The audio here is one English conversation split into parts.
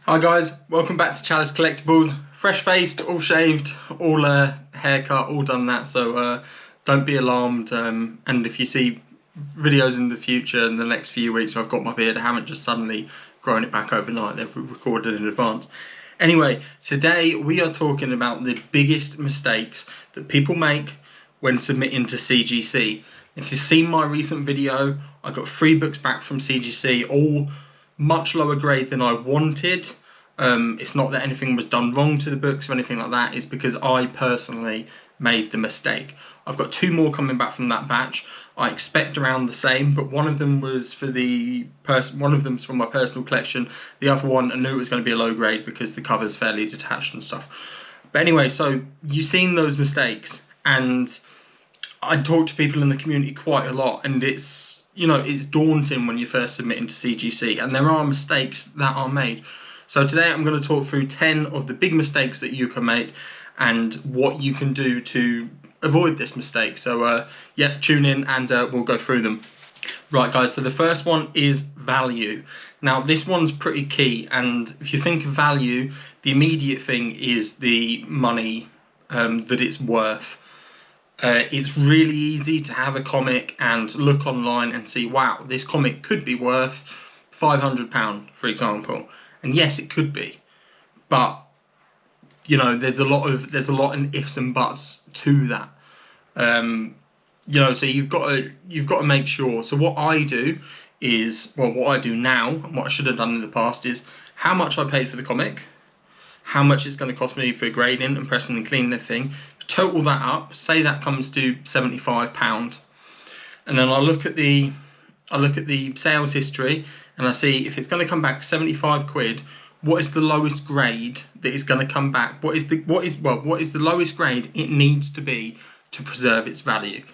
Hi guys, welcome back to Chalice Collectibles. Fresh faced, all shaved, all haircut, all done that, so don't be alarmed. And if you see videos in the future, in the next few weeks where I've got my beard, I haven't just suddenly grown it back overnight, they've recorded in advance. Anyway, today we are talking about the biggest mistakes that people make when submitting to CGC. If you've seen my recent video, I got 3 books back from CGC, all much lower grade than I wanted. It's not that anything was done wrong to the books or anything like that, it's because I personally made the mistake. I've got 2 more coming back from that batch. I expect around the same, but one of them was for one of them's from my personal collection. The other one, I knew it was going to be a low grade because the cover's fairly detached and stuff. But anyway, so you've seen those mistakes, and I talk to people in the community quite a lot, and it's daunting when you're first submitting to CGC, and there are mistakes that are made. So today I'm going to talk through 10 of the big mistakes that you can make and what you can do to avoid this mistake. So yeah, tune in and we'll go through them. Right guys, so the first one is value. Now this one's pretty key, and if you think of value, the immediate thing is the money that it's worth. It's really easy to have a comic and look online and see, wow, this comic could be worth £500, for example. And yes, it could be, but there's a lot of ifs and buts to that. So you've got to make sure. So what I do is, what I do now, and what I should have done in the past, is how much I paid for the comic, how much it's going to cost me for grading and pressing and cleaning the thing. Total that up, say that comes to £75, and then I look at the sales history and I see if it's going to come back 75 quid. What is the lowest grade that is going to come back? What is the lowest grade it needs to be to preserve its value?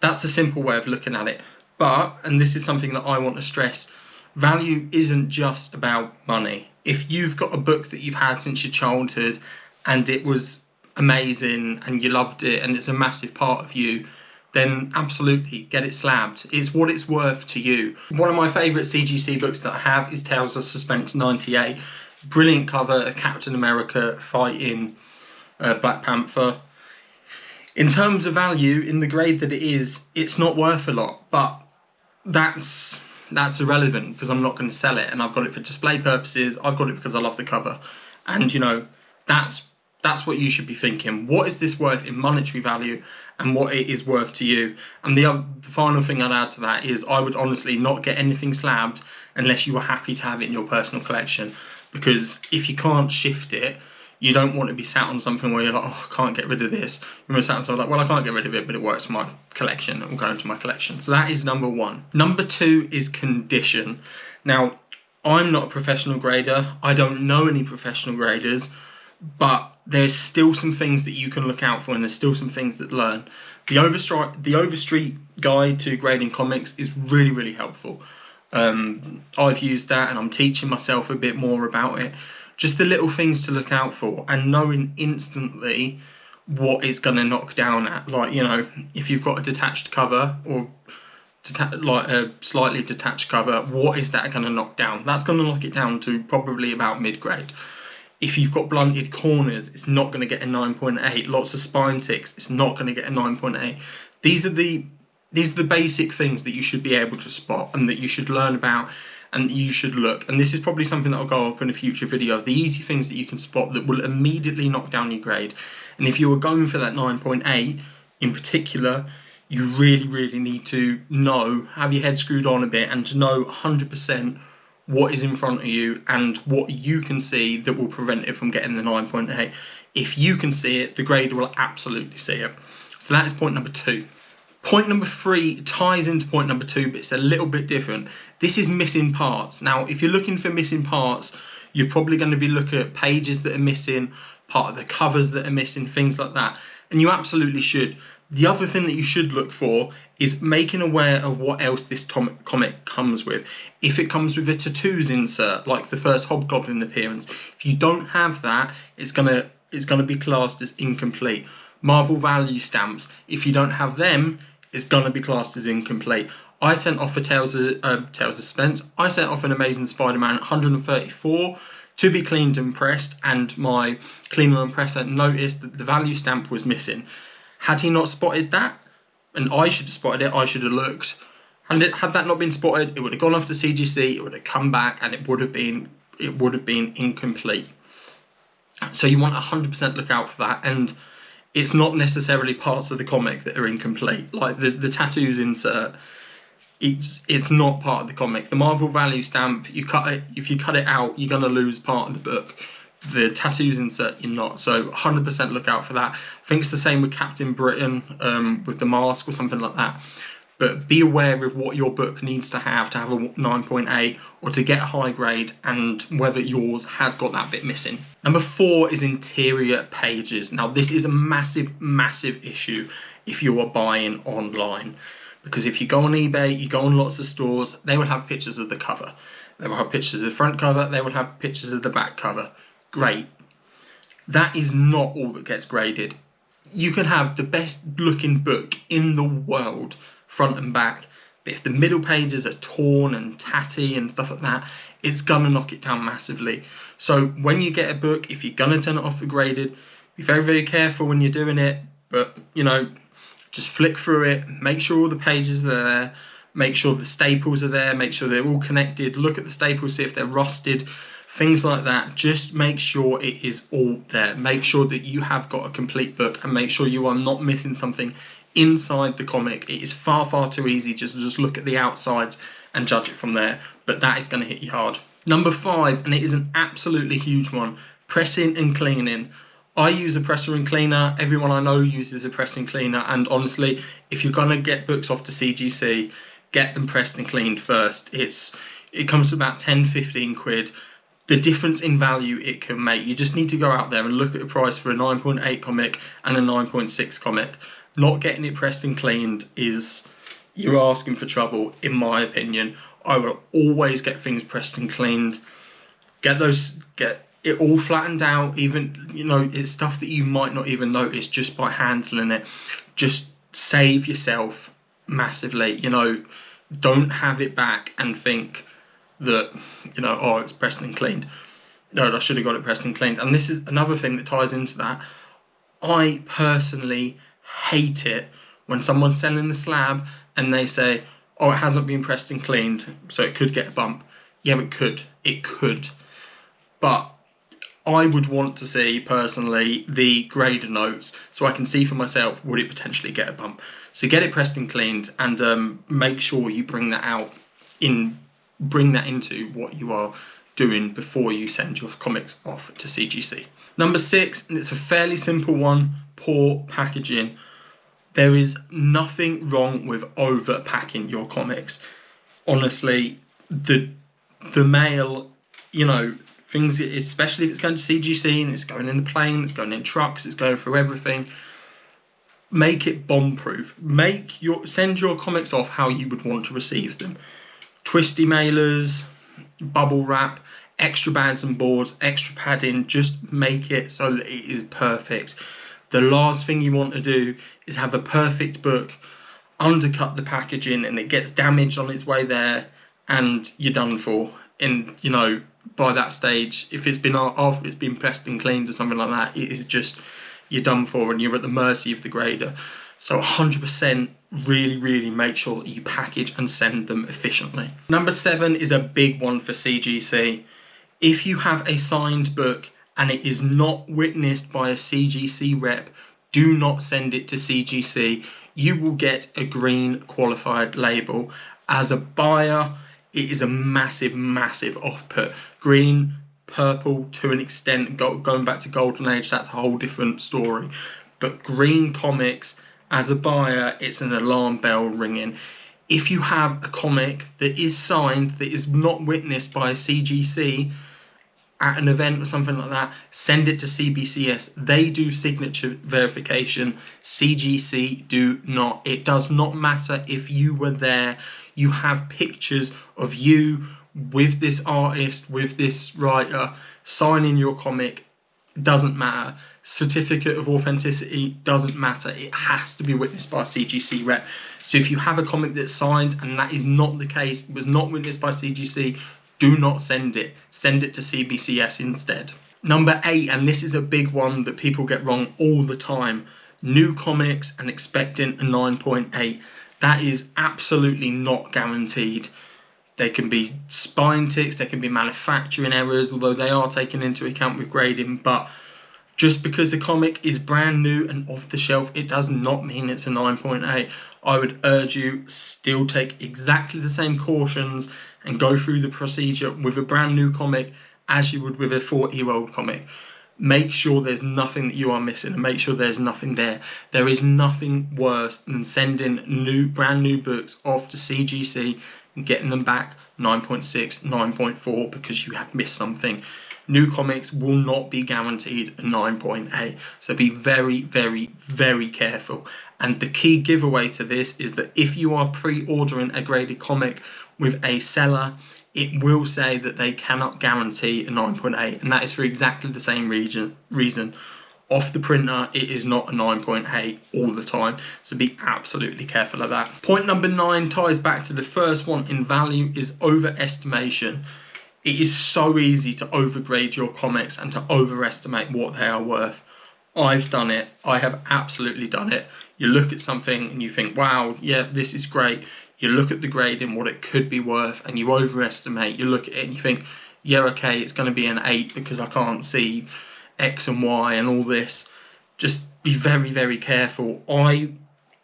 That's the simple way of looking at it. But, and this is something that I want to stress, value isn't just about money. If you've got a book that you've had since your childhood and it was amazing and you loved it and it's a massive part of you, then absolutely get it slabbed. It's what it's worth to you. One of my favourite CGC books that I have is Tales of Suspense 98. Brilliant cover of Captain America fighting Black Panther. In terms of value, in the grade that it is, it's not worth a lot, but that's irrelevant because I'm not going to sell it, and I've got it for display purposes. I've got it because I love the cover, and that's what you should be thinking. What is this worth in monetary value and what it is worth to you? And the final thing I'd add to that is I would honestly not get anything slabbed unless you were happy to have it in your personal collection, because if you can't shift it, you don't want to be sat on something where you're like, oh, I can't get rid of this. You're sat on something like, well, I can't get rid of it, but it works for my collection. It will go into my collection. So that is number 1. Number 2 is condition. Now, I'm not a professional grader. I don't know any professional graders, but there's still some things that you can look out for, and there's still some things that learn. The Overstreet guide to grading comics is really, really helpful. I've used that and I'm teaching myself a bit more about it. Just the little things to look out for and knowing instantly what it's going to knock down at. Like, if you've got a detached cover or like a slightly detached cover, what is that going to knock down? That's going to knock it down to probably about mid-grade. If you've got blunted corners, it's not going to get a 9.8. Lots of spine ticks, it's not going to get a 9.8. These are the basic things that you should be able to spot and that you should learn about and that you should look. And this is probably something that will go up in a future video. The easy things that you can spot that will immediately knock down your grade. And if you were going for that 9.8 in particular, you really, really need to have your head screwed on a bit and to know 100% what is in front of you and what you can see that will prevent it from getting the 9.8. If you can see it, the grader will absolutely see it. So that is point number 2. Point number 3 ties into point number 2, but it's a little bit different. This is missing parts. Now, if you're looking for missing parts, you're probably going to be looking at pages that are missing, part of the covers that are missing, things like that. And you absolutely should. The other thing that you should look for is making aware of what else this comic comes with. If it comes with a tattoos insert, like the first Hobgoblin appearance, if you don't have that, it's gonna be classed as incomplete. Marvel value stamps, if you don't have them, it's gonna be classed as incomplete. I sent off a Tales of Suspense. I sent off an Amazing Spider-Man 134 to be cleaned and pressed, and my cleaner and presser noticed that the value stamp was missing. Had he not spotted that, and I should have spotted it, I should have looked, and had that not been spotted, it would have gone off to CGC, it would have come back, and it would have been incomplete. So you want 100% look out for that, and it's not necessarily parts of the comic that are incomplete. Like the tattoos insert, it's not part of the comic. The Marvel value stamp, you cut it. If you cut it out, you're gonna lose part of the book. The tattoos insert, you're not. So 100% look out for that. I think it's the same with Captain Britain, with the mask or something like that. But be aware of what your book needs to have a 9.8 or to get a high grade, and whether yours has got that bit missing. Number 4 is interior pages. Now this is a massive, massive issue if you are buying online. Because if you go on eBay, you go on lots of stores, they will have pictures of the cover. They will have pictures of the front cover, they will have pictures of the back cover. Great. That is not all that gets graded. You can have the best looking book in the world, front and back, but if the middle pages are torn and tatty and stuff like that, it's gonna knock it down massively. So when you get a book, if you're gonna turn it off for graded, be very, very careful when you're doing it, but you know, just flick through it, make sure all the pages are there, make sure the staples are there, make sure they're all connected, look at the staples, see if they're rusted, things like that. Just make sure it is all there. Make sure that you have got a complete book, and make sure you are not missing something inside the comic. It is far, far too easy just to look at the outsides and judge it from there, but that is going to hit you hard. Number 5, and it is an absolutely huge one, pressing and cleaning. I use a presser and cleaner, everyone I know uses a press and cleaner, and honestly, if you're going to get books off to CGC, get them pressed and cleaned first. It comes to about 10-15 quid. The difference in value it can make. You just need to go out there and look at the price for a 9.8 comic and a 9.6 comic. Not getting it pressed and cleaned is, you're asking for trouble, in my opinion. I will always get things pressed and cleaned. Get it all flattened out, even, you know, it's stuff that you might not even notice just by handling it. Just save yourself massively, you know. Don't have it back and think that, you know, oh, it's pressed and cleaned. No, I should have got it pressed and cleaned. And this is another thing that ties into that. I personally hate it when someone's selling the slab and they say, oh, it hasn't been pressed and cleaned, so it could get a bump. Yeah, it could. But I would want to see, personally, the grader notes so I can see for myself, would it potentially get a bump? So get it pressed and cleaned, and make sure you bring that into what you are doing before you send your comics off to CGC. Number 6, and it's a fairly simple one, poor packaging. There is nothing wrong with overpacking your comics. Honestly, the mail, you know, things, especially if it's going to CGC and it's going in the plane, it's going in trucks, it's going through everything. Make it bomb-proof. Send your comics off how you would want to receive them. Twisty mailers, bubble wrap, extra bands and boards, extra padding. Just make it so that it is perfect. The last thing you want to do is have a perfect book, undercut the packaging, and it gets damaged on its way there, and you're done for. And you know, by that stage, if it's been after it's been pressed and cleaned or something like that, it is just, you're done for, and you're at the mercy of the grader. So 100% really make sure that you package and send them efficiently. Number 7 is a big one for CGC. If you have a signed book and it is not witnessed by a CGC rep, do not send it to CGC. You will get a green qualified label. As a buyer, it is a massive off-put. Green, purple to an extent, going back to Golden Age, that's a whole different story. But green comics, as a buyer, it's an alarm bell ringing. If you have a comic that is signed, that is not witnessed by a CGC at an event or something like that, send it to CBCS. They do signature verification. CGC do not. It does not matter if you were there. You have pictures of you with this artist, with this writer, signing your comic. Doesn't matter. Certificate of authenticity doesn't matter. It has to be witnessed by a CGC rep. So if you have a comic that's signed and that is not the case, it was not witnessed by CGC, do not send it. Send it to CBCS instead. Number 8, and this is a big one that people get wrong all the time, new comics and expecting a 9.8. That is absolutely not guaranteed. There can be spine ticks, there can be manufacturing errors, although they are taken into account with grading, but just because the comic is brand new and off the shelf, it does not mean it's a 9.8. I would urge you, still take exactly the same cautions and go through the procedure with a brand new comic as you would with a 40-year-old comic. Make sure there's nothing that you are missing and make sure there's nothing there. There is nothing worse than sending brand new books off to CGC and getting them back 9.6, 9.4 because you have missed something. New comics will not be guaranteed a 9.8, so be very, very, very careful. And the key giveaway to this is that if you are pre-ordering a graded comic with a seller, it will say that they cannot guarantee a 9.8, and that is for exactly the same reason. Off the printer, it is not a 9.8 all the time, so be absolutely careful of that. Point number 9 ties back to the first one in value, is overestimation. It is so easy to overgrade your comics and to overestimate what they are worth. I've done it. I have absolutely done it. You look at something and you think, wow, yeah, this is great. You look at the grading, what it could be worth, and you overestimate. You look at it and you think, yeah, okay, it's going to be an 8 because I can't see X and Y and all this. Just be very, very careful.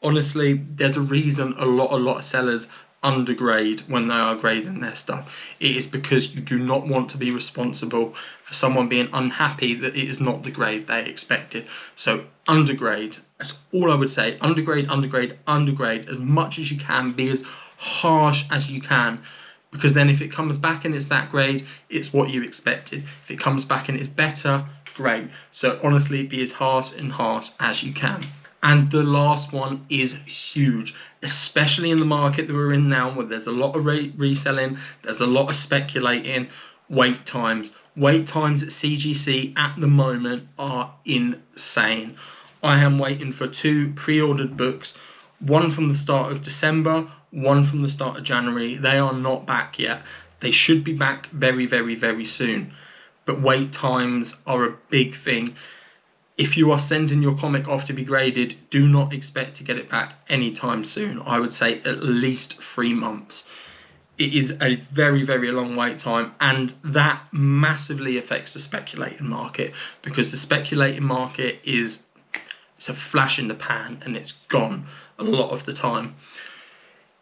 Honestly, there's a reason a lot of sellers undergrade when they are grading their stuff. It is because you do not want to be responsible for someone being unhappy that it is not the grade they expected. So undergrade, that's all I would say. Undergrade, undergrade, undergrade as much as you can. Be as harsh as you can, because then if it comes back and it's that grade, it's what you expected. If it comes back and it's better, great. So honestly, be as harsh and harsh as you can. And the last one is huge, especially in the market that we're in now, where there's a lot of reselling, there's a lot of speculating. Wait times. Wait times at CGC at the moment are insane. I am waiting for 2 pre-ordered books, one from the start of December, one from the start of January. They are not back yet. They should be back very, very, very soon. But wait times are a big thing. If you are sending your comic off to be graded, do not expect to get it back anytime soon. I would say at least 3 months. It is a very, very long wait time, and that massively affects the speculating market, because the speculating market it's a flash in the pan and it's gone a lot of the time.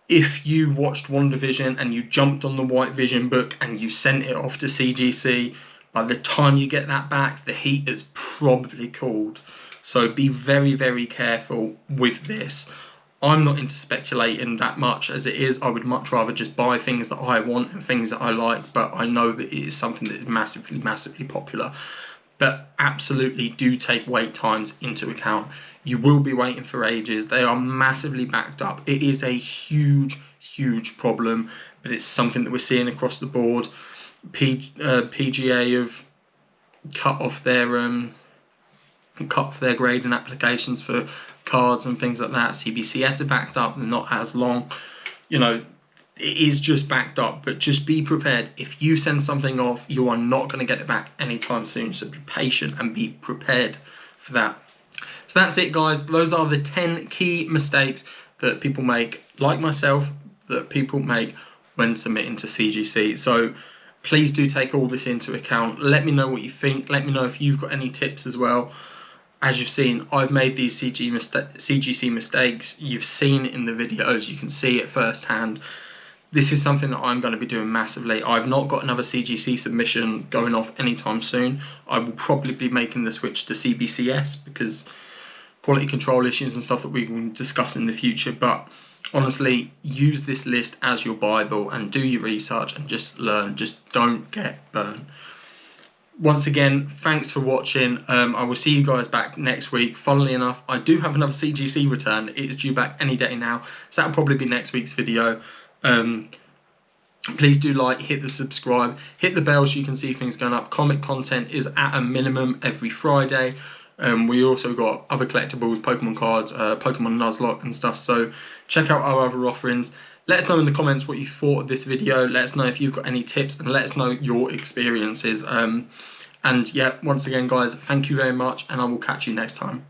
If you watched WandaVision and you jumped on the White Vision book and you sent it off to CGC, by the time you get that back, the heat has probably cooled. So be very, very careful with this. I'm not into speculating that much as it is. I would much rather just buy things that I want and things that I like, but I know that it is something that is massively, massively popular. But absolutely do take wait times into account. You will be waiting for ages. They are massively backed up. It is a huge, huge problem, but it's something that we're seeing across the board. PGA have cut off their grading applications for cards and things like that. CBCS are backed up, they're not as long. You know, it is just backed up, but just be prepared. If you send something off, you are not going to get it back anytime soon. So be patient and be prepared for that. So that's it, guys. Those are the 10 key mistakes that people make, like myself, that people make when submitting to CGC. So please do take all this into account. Let me know what you think. Let me know if you've got any tips as well. As you've seen, I've made these CGC mistakes. You've seen it in the videos. You can see it firsthand. This is something that I'm going to be doing massively. I've not got another CGC submission going off anytime soon. I will probably be making the switch to CBCS because quality control issues and stuff that we will discuss in the future. But honestly, use this list as your Bible and do your research and just learn. Just don't get burned. Once again, thanks for watching. I will see you guys back next week. Funnily enough, I do have another CGC return. It is due back any day now, so that'll probably be next week's video. Please do like, hit the subscribe, hit the bell so you can see things going up. Comic content is at a minimum every Friday. We also got other collectibles, Pokemon cards, Pokemon Nuzlocke and stuff. So check out our other offerings. let us know in the comments what you thought of this video. Let us know if you've got any tips, and let us know your experiences. And yeah, once again guys, thank you very much, and I will catch you next time.